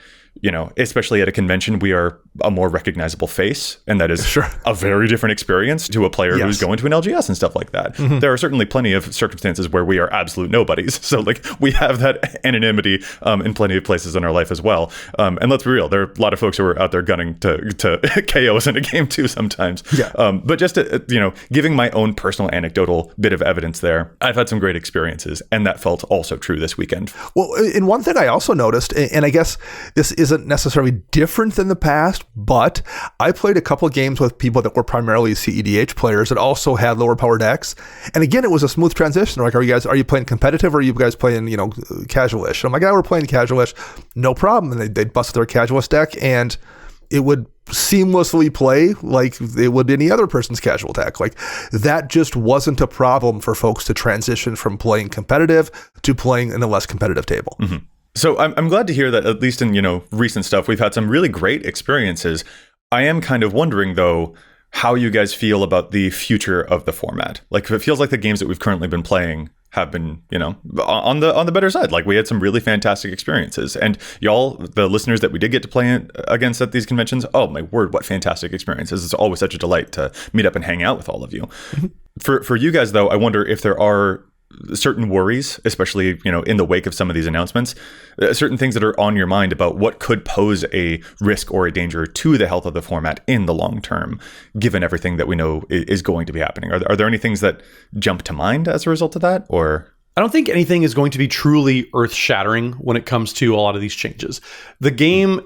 especially at a convention, we are a more recognizable face. And that is a very different experience to a player who's going to an LGS and stuff like that. Mm-hmm. There are certainly plenty of circumstances where we are absolute nobodies. So like we have that anonymity in plenty of places in our life as well. And let's be real, there are a lot of folks who are out there gunning to KO us in a game too sometimes. Yeah. But just to, giving my own personal anecdotal bit of evidence there, I've had some great experiences, and that felt also true this weekend. Well, and one thing I also noticed, and I guess this isn't necessarily different than the past, but I played a couple of games with people that were primarily CEDH players that also had lower power decks. And again, it was a smooth transition. They're like, are you playing competitive, or are you guys playing, casualish? I'm like, we're playing casualish, no problem. And they'd bust their casualist deck, and it would seamlessly play like it would any other person's casual deck. Like that just wasn't a problem for folks to transition from playing competitive to playing in a less competitive table. Mm-hmm. So I'm glad to hear that at least in, recent stuff, we've had some really great experiences. I am kind of wondering though, how you guys feel about the future of the format. Like if it feels like the games that we've currently been playing have been, on the better side. Like we had some really fantastic experiences, and y'all, the listeners that we did get to play against at these conventions, oh my word, what fantastic experiences. It's always such a delight to meet up and hang out with all of you. Mm-hmm. For you guys though, I wonder if there are certain worries, especially, in the wake of some of these announcements, certain things that are on your mind about what could pose a risk or a danger to the health of the format in the long term, given everything that we know is going to be happening. Are there any things that jump to mind as a result of that, or? I don't think anything is going to be truly earth-shattering when it comes to a lot of these changes. The game,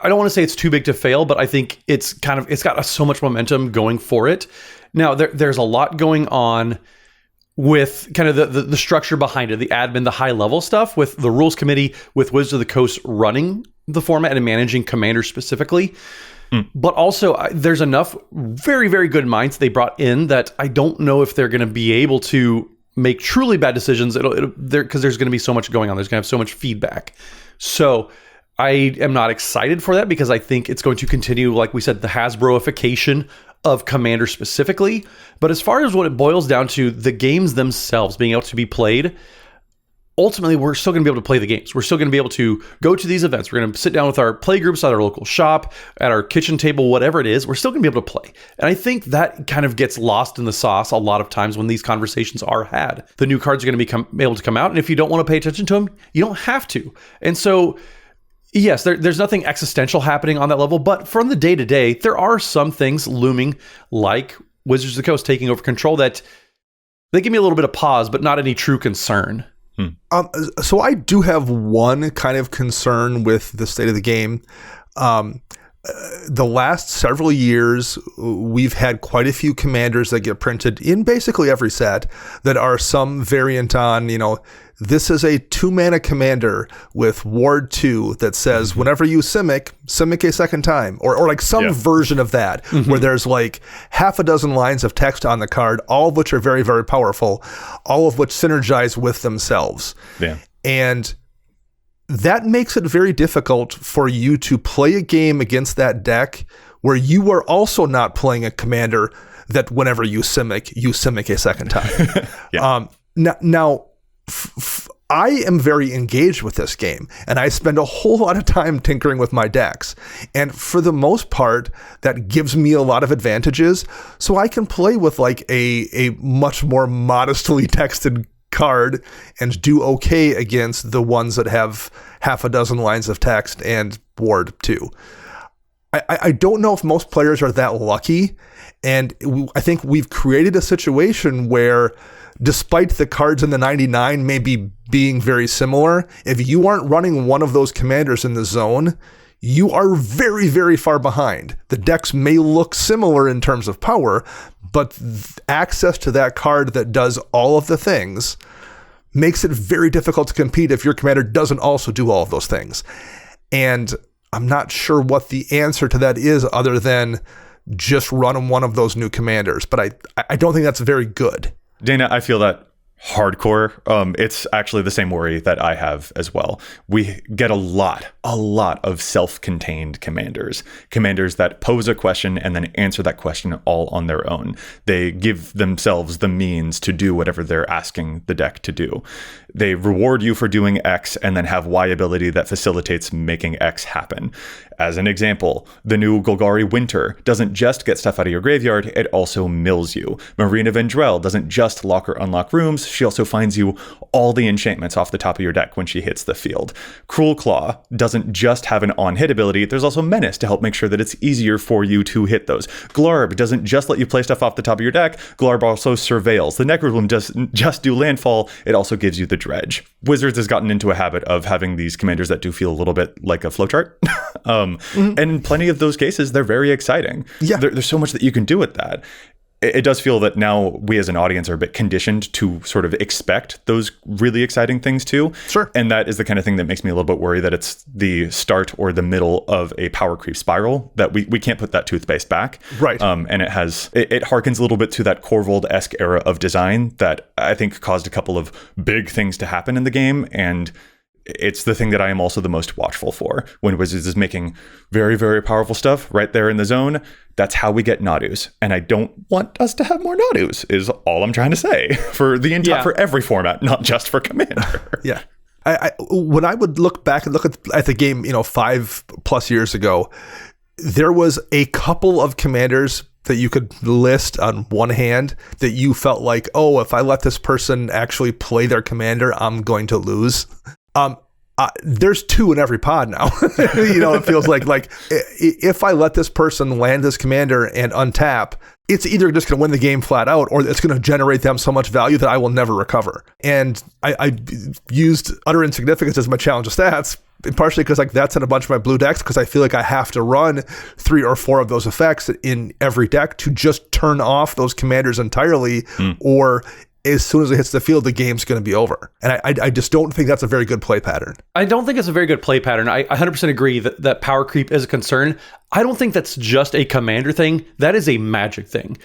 I don't want to say it's too big to fail, but I think it's got so much momentum going for it. Now, there's a lot going on with kind of the structure behind it, the admin, the high level stuff, with the rules committee, with Wizards of the Coast running the format and managing Commander specifically. But also there's enough very, very good minds they brought in that I don't know if they're going to be able to make truly bad decisions. Because there's going to be so much going on. There's going to have so much feedback. So I am not excited for that, because I think it's going to continue, like we said, the Hasbroification of Commander specifically. But as far as what it boils down to, the games themselves being able to be played, ultimately we're still going to be able to play the games. We're still going to be able to go to these events. We're going to sit down with our play groups at our local shop, at our kitchen table, whatever it is. We're still going to be able to play. And I think that kind of gets lost in the sauce a lot of times when these conversations are had. The new cards are going to be able to come out. And if you don't want to pay attention to them, you don't have to. And so, yes, there's nothing existential happening on that level. But from the day to day, there are some things looming like Wizards of the Coast taking over control that they give me a little bit of pause, but not any true concern. So I do have one kind of concern with the state of the game. The last several years, we've had quite a few commanders that get printed in basically every set that are some variant on, this is a 2-mana commander with Ward 2 that says whenever you Simic a second time, or like some version of that, where there's like half a dozen lines of text on the card, all of which are very, very powerful, all of which synergize with themselves. Yeah. And that makes it very difficult for you to play a game against that deck where you are also not playing a commander that whenever you Simic a second time. Now, I am very engaged with this game, and I spend a whole lot of time tinkering with my decks. And for the most part, that gives me a lot of advantages, so I can play with like a much more modestly texted card and do okay against the ones that have half a dozen lines of text and Ward 2. I don't know if most players are that lucky, and I think we've created a situation where despite the cards in the 99 maybe being very similar, if you aren't running one of those commanders in the zone, you are very, very far behind. The decks may look similar in terms of power, but access to that card that does all of the things makes it very difficult to compete if your commander doesn't also do all of those things. And I'm not sure what the answer to that is other than just run one of those new commanders, but I don't think that's very good. Dana, I feel that hardcore. It's actually the same worry that I have as well. We get a lot of self-contained commanders that pose a question and then answer that question all on their own. They give themselves the means to do whatever they're asking the deck to do. They reward you for doing X and then have Y ability that facilitates making X happen. As an example, the new Golgari Winter doesn't just get stuff out of your graveyard, it also mills you. Marina Vendrell doesn't just lock or unlock rooms, she also finds you all the enchantments off the top of your deck when she hits the field. Cruel Claw doesn't just have an on-hit ability, there's also Menace to help make sure that it's easier for you to hit those. Glarb doesn't just let you play stuff off the top of your deck, Glarb also surveils. The Necrobloom doesn't just do landfall, it also gives you the dredge. Wizards has gotten into a habit of having these commanders that do feel a little bit like a flowchart. And in plenty of those cases, they're very exciting. Yeah. There's so much that you can do with that. It does feel that now we as an audience are a bit conditioned to sort of expect those really exciting things too. Sure. And that is the kind of thing that makes me a little bit worried that it's the start or the middle of a power creep spiral, that we can't put that toothpaste back. Right. And it harkens a little bit to that Corvold-esque era of design that I think caused a couple of big things to happen in the game. And it's the thing that I am also the most watchful for. When Wizards is making very, very powerful stuff right there in the zone, that's how we get Nadus. And I don't want us to have more Nadus, is all I'm trying to say, for the entire, for every format, not just for Commander. Yeah. When I would look back and look at the game, 5+ years ago, there was a couple of commanders that you could list on one hand that you felt like, oh, if I let this person actually play their commander, I'm going to lose. There's 2 in every pod now. It feels like if I let this person land this commander and untap, it's either just going to win the game flat out, or it's going to generate them so much value that I will never recover. And I used utter insignificance as my challenge of stats, partially because that's in a bunch of my blue decks, because I feel like I have to run 3 or 4 of those effects in every deck to just turn off those commanders entirely, or as soon as it hits the field, the game's going to be over. And I just don't think that's a very good play pattern. I don't think it's a very good play pattern. I 100% agree that power creep is a concern. I don't think that's just a commander thing. That is a Magic thing.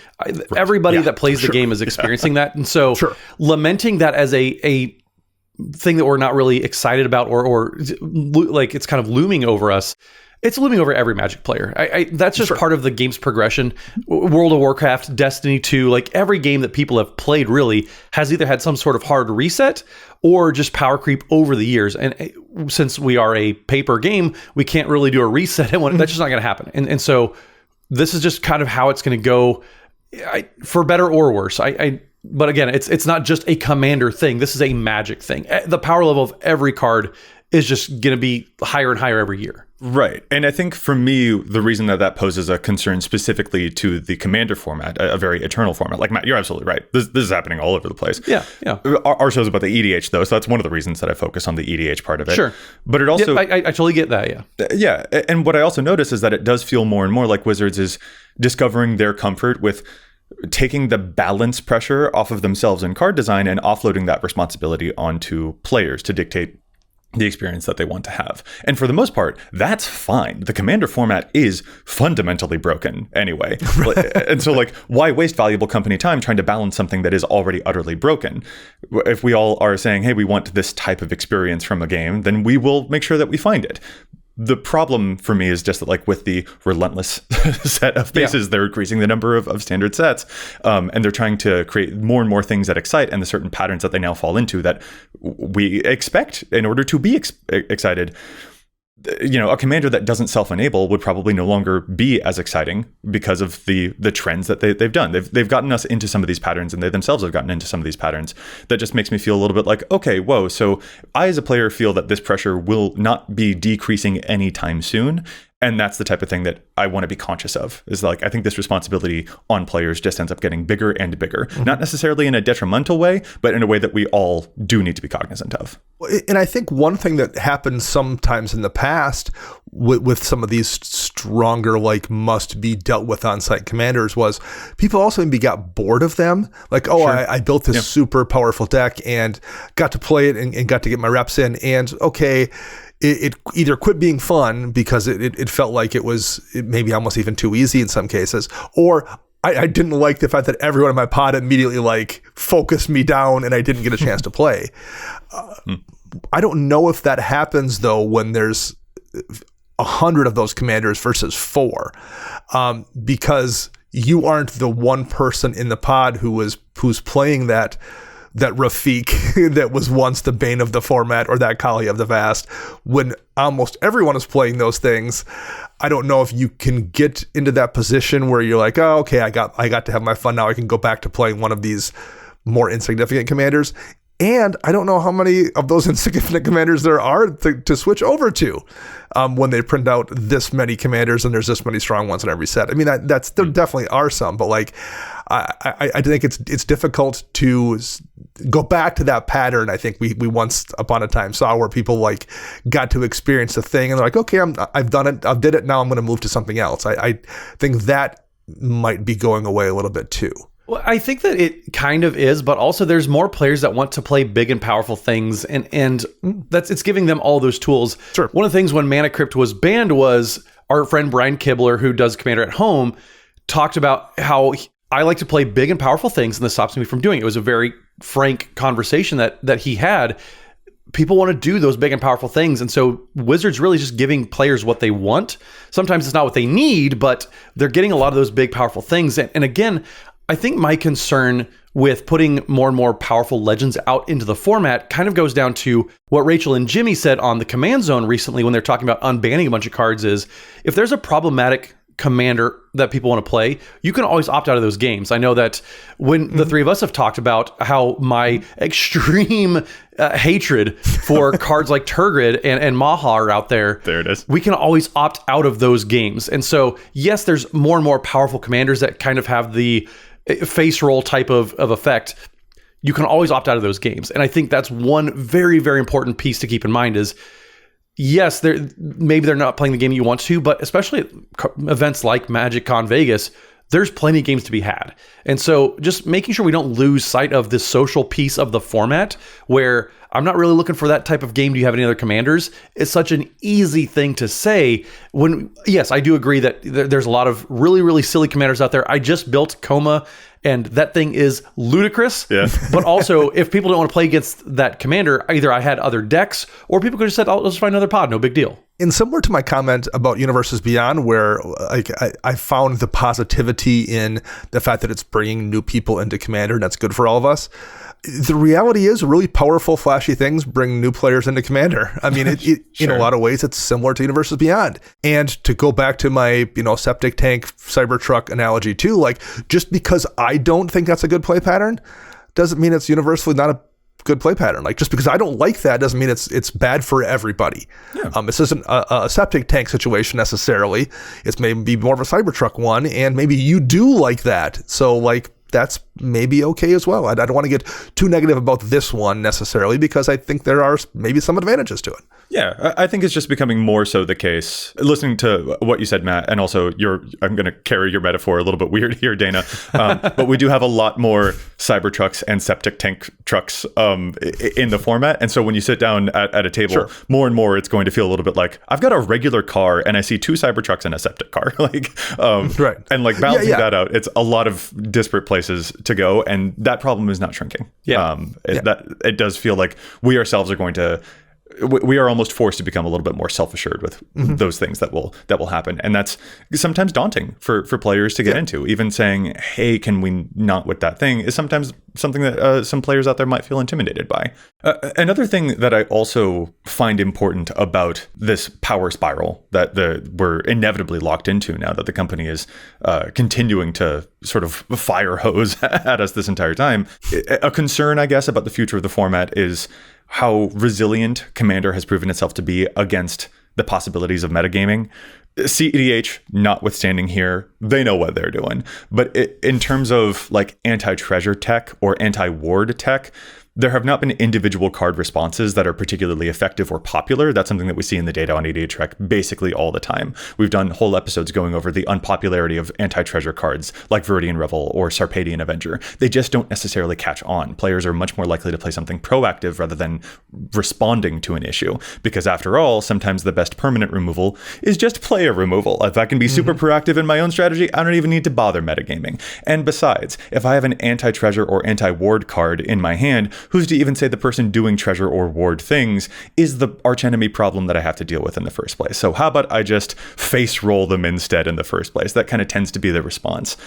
Everybody that plays the game is experiencing that. And so lamenting that as a thing that we're not really excited about, or like it's kind of looming over us, It's looming over every Magic player. That's just part of the game's progression. World of Warcraft, Destiny 2, like every game that people have played really has either had some sort of hard reset or just power creep over the years. And since we are a paper game, we can't really do a reset. That's just not going to happen. And so this is just kind of how it's going to go, for better or worse. But again, it's not just a Commander thing. This is a Magic thing. The power level of every card is just going to be higher and higher every year. Right. And I think for me, the reason that poses a concern specifically to the Commander format, a very eternal format, like Matt, you're absolutely right. This is happening all over the place. Yeah. Our show's about the EDH, though, so that's one of the reasons that I focus on the EDH part of it. Sure. But it also... I totally get that, yeah. Yeah. And what I also notice is that it does feel more and more like Wizards is discovering their comfort with taking the balance pressure off of themselves in card design and offloading that responsibility onto players to dictate the experience that they want to have. And for the most part, that's fine. The Commander format is fundamentally broken anyway. And so like, why waste valuable company time trying to balance something that is already utterly broken? If we all are saying, hey, we want this type of experience from a game, then we will make sure that we find it. The problem for me is just that, like, with the relentless set of bases, they're increasing the number of standard sets, and they're trying to create more and more things that excite, and the certain patterns that they now fall into that we expect in order to be excited. You know, a commander that doesn't self-enable would probably no longer be as exciting because of the trends that they've done. They've gotten us into some of these patterns, and they themselves have gotten into some of these patterns. That just makes me feel a little bit like, okay, whoa. So I, as a player, feel that this pressure will not be decreasing anytime soon. And that's the type of thing that I want to be conscious of, is like, I think this responsibility on players just ends up getting bigger and bigger, not necessarily in a detrimental way, but in a way that we all do need to be cognizant of. And I think one thing that happened sometimes in the past with some of these stronger, like, must be dealt with on-site commanders was people also maybe got bored of them. Like, I built this super powerful deck and got to play it and got to get my reps in. And okay, it either quit being fun because it felt like it was maybe almost even too easy in some cases, or I didn't like the fact that everyone in my pod immediately like focused me down and I didn't get a chance to play. I don't know if that happens though when there's 100 of those commanders versus 4, because you aren't the one person in the pod who's playing that Rafiq that was once the bane of the format, or that Kali of the Vast. When almost everyone is playing those things, I don't know if you can get into that position where you're like, oh, okay, I got to have my fun now. I can go back to playing one of these more insignificant commanders. And I don't know how many of those insignificant commanders there are to switch over to when they print out this many commanders and there's this many strong ones in every set. I mean, there definitely are some, but like, I think it's difficult to go back to that pattern. I think we once upon a time saw where people like got to experience a thing and they're like, okay, I've done it, I did it, now I'm going to move to something else. I think that might be going away a little bit too. Well, I think that it kind of is, but also there's more players that want to play big and powerful things, and it's giving them all those tools. Sure. One of the things when Mana Crypt was banned was our friend Brian Kibler, who does Commander at Home, talked about how I like to play big and powerful things, and this stops me from doing it. It was a very frank conversation that he had. People want to do those big and powerful things, and so Wizards really just giving players what they want. Sometimes it's not what they need, but they're getting a lot of those big, powerful things. And again, I think my concern with putting more and more powerful legends out into the format kind of goes down to what Rachel and Jimmy said on the Command Zone recently when they're talking about unbanning a bunch of cards is, if there's a problematic commander that people want to play, you can always opt out of those games. I know that when the three of us have talked about how my extreme hatred for cards like Turgid and Maha are out there. There it is. We can always opt out of those games. And so, yes, there's more and more powerful commanders that kind of have the face roll type of effect. You can always opt out of those games. And I think that's one very, very important piece to keep in mind is, yes, maybe they're not playing the game you want to, but especially at events like Magic Con Vegas, there's plenty of games to be had. And so just making sure we don't lose sight of this social piece of the format where I'm not really looking for that type of game. Do you have any other commanders? It's such an easy thing to say when, yes, I do agree that there's a lot of really, really silly commanders out there. I just built Coma And that thing is ludicrous. Yeah. But also, if people don't want to play against that commander, either I had other decks, or people could have said, "I'll just find another pod, no big deal." And similar to my comment about Universes Beyond, where I found the positivity in the fact that it's bringing new people into Commander, and that's good for all of us. The reality is really powerful, flashy things bring new players into Commander. I mean, Sure. in a lot of ways, it's similar to Universes Beyond. And to go back to my, septic tank, Cybertruck analogy too, like just because I don't think that's a good play pattern doesn't mean it's universally not a good play pattern. Like just because I don't like that doesn't mean it's bad for everybody. Yeah. This isn't a septic tank situation necessarily. It's maybe more of a Cybertruck one, and maybe you do like that. So like that's maybe okay as well. I don't want to get too negative about this one necessarily, because I think there are maybe some advantages to it. Yeah, I think it's just becoming more so the case. Listening to what you said, Matt, and also I'm going to carry your metaphor a little bit weird here, Dana, but we do have a lot more Cybertrucks and septic tank trucks in the format. And so when you sit down at a table, Sure. more and more, it's going to feel a little bit like I've got a regular car and I see 2 Cybertrucks and a septic car. Right. And like balancing Yeah. that out, it's a lot of disparate places to go. And that problem is not shrinking. Yeah. It does feel like we ourselves are going to, we are almost forced to become a little bit more self-assured with those things that will happen, and that's sometimes daunting for players to get into. Even saying, "Hey, can we not with that thing?" is sometimes something that some players out there might feel intimidated by. Another thing that I also find important about this power spiral that we're inevitably locked into now that the company is continuing to sort of fire hose at us this entire time. A concern, I guess, about the future of the format is how resilient Commander has proven itself to be against the possibilities of metagaming. CEDH notwithstanding here, they know what they're doing. But in terms of like anti-treasure tech or anti-ward tech, there have not been individual card responses that are particularly effective or popular. That's something that we see in the data on EDHREC basically all the time. We've done whole episodes going over the unpopularity of anti-treasure cards like Viridian Revel or Sarpadian Avenger. They just don't necessarily catch on. Players are much more likely to play something proactive rather than responding to an issue. Because after all, sometimes the best permanent removal is just player removal. If I can be super proactive in my own strategy, I don't even need to bother metagaming. And besides, if I have an anti-treasure or anti-ward card in my hand, who's to even say the person doing treasure or ward things is the archenemy problem that I have to deal with in the first place? So how about I just face roll them instead in the first place? That kind of tends to be the response.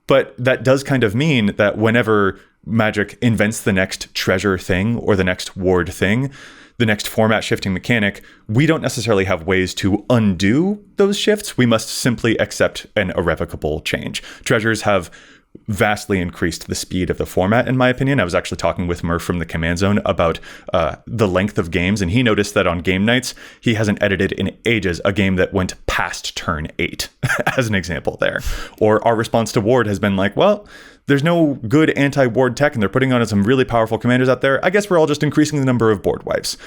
But that does kind of mean that whenever Magic invents the next treasure thing or the next ward thing, the next format shifting mechanic, we don't necessarily have ways to undo those shifts. We must simply accept an irrevocable change. Treasures have vastly increased the speed of the format, in my opinion. I was actually talking with Murph from the Command Zone about the length of games, and he noticed that on game nights, he hasn't edited in ages a game that went past turn 8, as an example there. Or our response to Ward has been like, well, there's no good anti-ward tech, and they're putting on some really powerful commanders out there. I guess we're all just increasing the number of board wipes.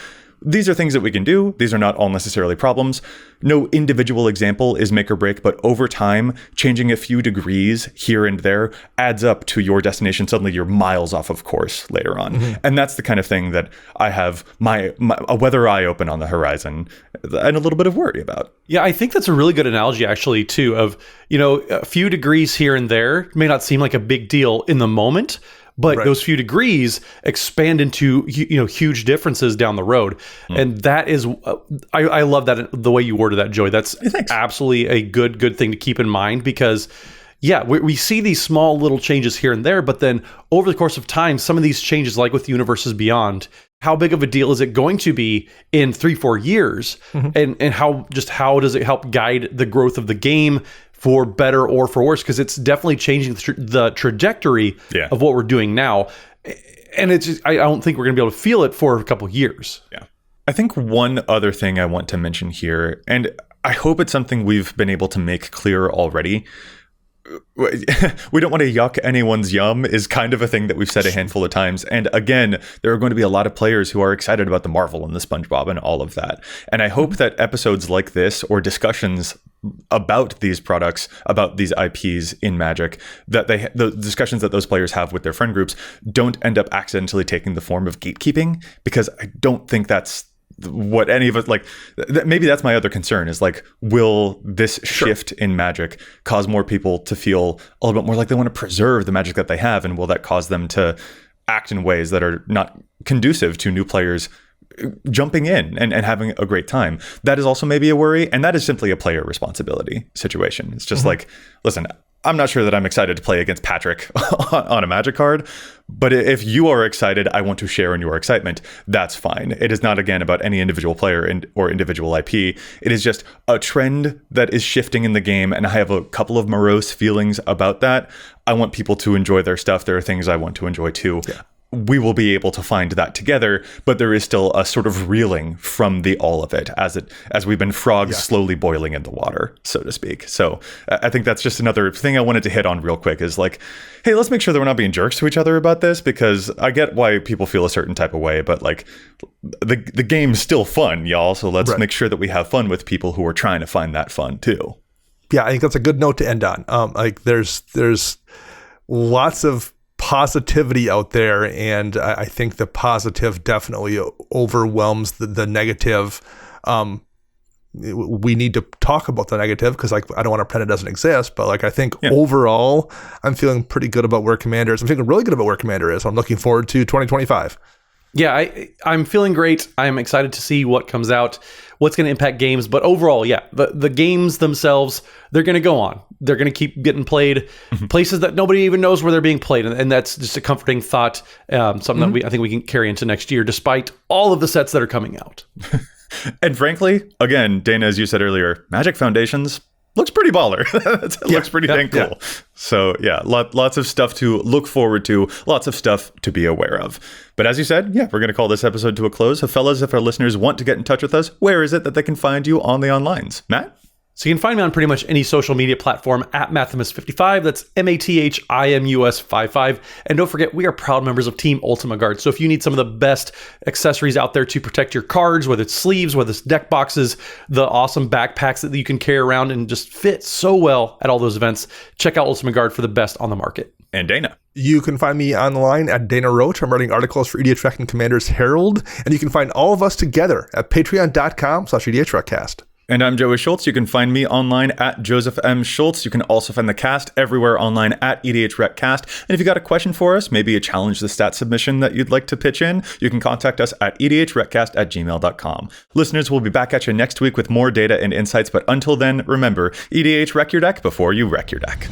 These are things that we can do. These are not all necessarily problems. No individual example is make or break, but over time, changing a few degrees here and there adds up to your destination. Suddenly you're miles off of course later on. And that's the kind of thing that I have a weather eye open on the horizon and a little bit of worry about. Yeah, I think that's a really good analogy actually too of, a few degrees here and there may not seem like a big deal in the moment, but Right. those few degrees expand into huge differences down the road, and that is I love that the way you worded that, Joey. That's Thanks. absolutely a good thing to keep in mind, because we see these small little changes here and there, but then over the course of time, some of these changes, like with Universes Beyond, how big of a deal is it going to be in 3-4 years, and how does it help guide the growth of the game? For better or for worse, because it's definitely changing the trajectory of what we're doing now. And it's just, I don't think we're going to be able to feel it for a couple of years. Yeah. I think one other thing I want to mention here, and I hope it's something we've been able to make clear already. We don't want to yuck anyone's yum is kind of a thing that we've said a handful of times. And again, there are going to be a lot of players who are excited about the Marvel and the SpongeBob and all of that. And I hope that episodes like this or discussions about these products, about these IPs in Magic, that the discussions that those players have with their friend groups don't end up accidentally taking the form of gatekeeping, because I don't think that's what any of us like. Maybe that's my other concern is like, will this shift in Magic cause more people to feel a little bit more like they want to preserve the Magic that they have, and will that cause them to act in ways that are not conducive to new players jumping in and having a great time? That is also maybe a worry, and that is simply a player responsibility situation. It's just like, listen, I'm not sure that I'm excited to play against Patrick on a Magic card, but if you are excited, I want to share in your excitement. That's fine. It is not, again, about any individual player or individual IP. It is just a trend that is shifting in the game, and I have a couple of morose feelings about that. I want people to enjoy their stuff. There are things I want to enjoy too. Yeah. We will be able to find that together, but there is still a sort of reeling from the all of it as we've been frogs slowly boiling in the water, so to speak. So I think that's just another thing I wanted to hit on real quick is like, hey, let's make sure that we're not being jerks to each other about this, because I get why people feel a certain type of way, but like the game's still fun, y'all. So let's make sure that we have fun with people who are trying to find that fun too. Yeah, I think that's a good note to end on. Like there's lots of positivity out there, and I think the positive definitely overwhelms the negative. We need to talk about the negative because like I don't want to pretend it doesn't exist, but like I think overall I'm feeling pretty good about where Commander is. I'm feeling really good about where Commander is. I'm looking forward to 2025. Yeah, I'm feeling great. I'm excited to see what comes out, what's going to impact games. But overall, the games themselves, they're going to go on. They're going to keep getting played places that nobody even knows where they're being played. And that's just a comforting thought, something that I think we can carry into next year, despite all of the sets that are coming out. And frankly, again, Dana, as you said earlier, Magic Foundations looks pretty baller. It looks pretty dang cool. Yeah. So lots of stuff to look forward to, lots of stuff to be aware of. But as you said, we're going to call this episode to a close. So fellas, if our listeners want to get in touch with us, where is it that they can find you on the onlines? Matt? So you can find me on pretty much any social media platform at Mathimus55. That's MATHIMUS55. And don't forget, we are proud members of Team Ultima Guard. So if you need some of the best accessories out there to protect your cards, whether it's sleeves, whether it's deck boxes, the awesome backpacks that you can carry around and just fit so well at all those events, check out Ultima Guard for the best on the market. And Dana. You can find me online at Dana Roach. I'm writing articles for EDHREC and Commander's Herald. And you can find all of us together at patreon.com/EDHRECast. And I'm Joey Schultz. You can find me online at Joseph M. Schultz. You can also find the cast everywhere online at EDHRECast. And if you got a question for us, maybe a challenge the stat submission that you'd like to pitch in, you can contact us at EDHRECast@gmail.com. Listeners, we'll be back at you next week with more data and insights. But until then, remember, EDHREC your deck before you wreck your deck.